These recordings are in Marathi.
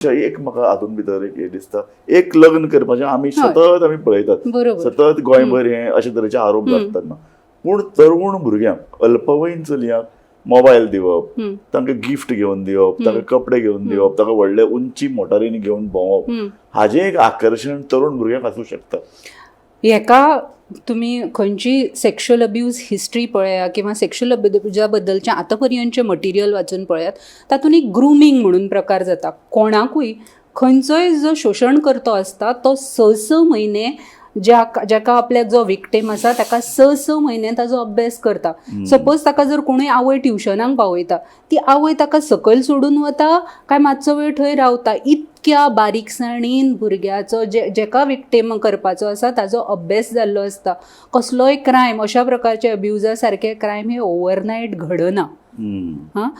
एक म्हाका हातून भितर एक हें दिसता, एक लग्न करपाचें आमी सतत आमी पळयतात, सतत गोंयभर हे अशे तरेचे आरोप लागतात ना, पूण तरुण भुरग्यांक अल्पवयीन चलयांक मोबायल दिवप, तांकां गिफ्ट घेवन दिवप, तांकां कपडे घेवन दिवप, तांकां व्हडले उंची मोटारींनी घेवन भोंवप, हाजें एक आकर्शण तरुण भुरग्यांक आसूं शकता. हेका तुम्ही खंयची सेक्शुअल अब्यूज हिस्ट्री पळया किंवा सेक्शुअल अब्युजा बद्दलचे आतां पर्यंतचे मटिरियल वाचून पळयात, तातूंत एक ग्रुमींग म्हणून प्रकार जाता. कोणाकूय खंयचोय जो शोशण करतो आसता तो 6 म्हयने जाका आपल्याक जो विक्टीम आसा ताका 6 म्हयने ताजो अभ्यास करता. सपोज ताका जर कोणूय आवय ट्युशनाक पावयता, ती आवय ताका सकयल सोडून वता काय मातसो वेळ थंय रावता, इतक्या बारीकसाणीन भुरग्याचो जेका विक्टीम करपाचो आसा ताजो अभ्यास जाल्लो आसता. कसलोय क्रायम, अशा प्रकारचे अब्युजा सारके क्रायम हे ओवरनायट घडना.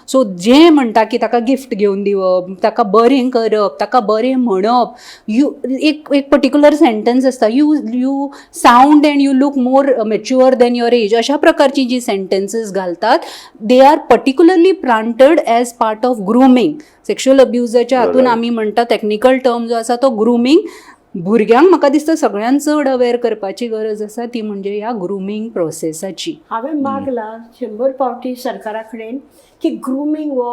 सो जे म्हणटा की ताका गिफ्ट घेवन दिवप, ताका बरें करप, ताका बरें म्हणप, एक पर्टिक्युलर सेंटेन्स आसता, you sound and you look more mature than your age, अशा प्रकारची जी सेंटेन्सेस घालतात, they are particularly planted as part of grooming. Sexual अब्युजाच्या हातून आमी म्हणटा टेक्निकल टर्म जो आसा तो ग्रुमींग. भुरग्यांक म्हाका दिसता सगळ्यान चड अवेअर करपाची गरज आसा ती म्हणजे ह्या ग्रुमींग प्रोसेसाची. हांवें मागला 100 फावटी सरकारा कडेन की ग्रुमींग हो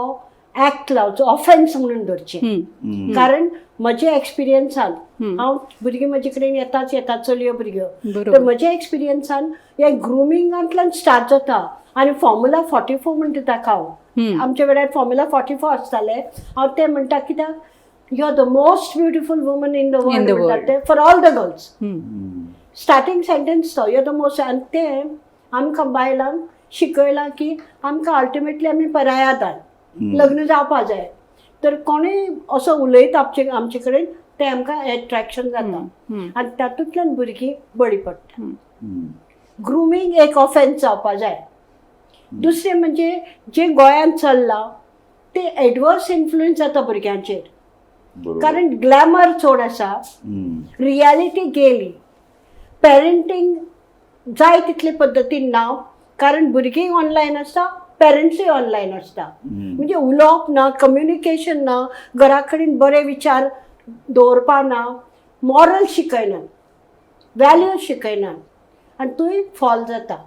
ऍक्ट लावचो, ऑफेन्स म्हणून धरचे. कारण म्हज्या एक्सपिरियन्सान, हांव भुरगीं म्हजे कडेन येतात चलयो भुरग्यो, तर म्हज्या एक्सपिरियन्सान हे ग्रुमिंगांतल्यान स्टार्ट जाता. आनी फॉर्म्युला 44 म्हणटा ताका हांव, आमच्या वेळार फॉर्म्युला 44 आसताले, हांव तें म्हणटा कित्याक you are the most beautiful woman in the world for all the girls. Starting sentence तो यू आर द मोस्ट. आनी तें आमकां बायलांक शिकयलां की आमकां अल्टिमेटली आमी परायादार लग्न जावपा जाय. तर कोणूय असो उलयता आमचे कडेन तें आमकां एट्रॅक्शन जाता आनी तातूंतल्यान भुरगीं बळी पडटा. ग्रुमींग एक ऑफेन्स जावपा जाय. दुसरें म्हणजे जें गोंयांत चल्लां तें एडवर्स इन्फ्लुयन्स जाता भुरग्यांचेर. कारण ग्लॅमर चड आसा, रियालिटी गेली, पेरंटींग जाय तितले पद्दतीन ना, कारण भुरगीं ऑनलायन आसता, पेरंट्सूय ऑनलायन आसता. म्हणजे उलोवप ना, कम्युनिकेशन ना, घरा कडेन बरे विचार दवरपा ना, मॉरल शिकयना, वॅल्यूज शिकयना, आनी थंय फॉल जाता.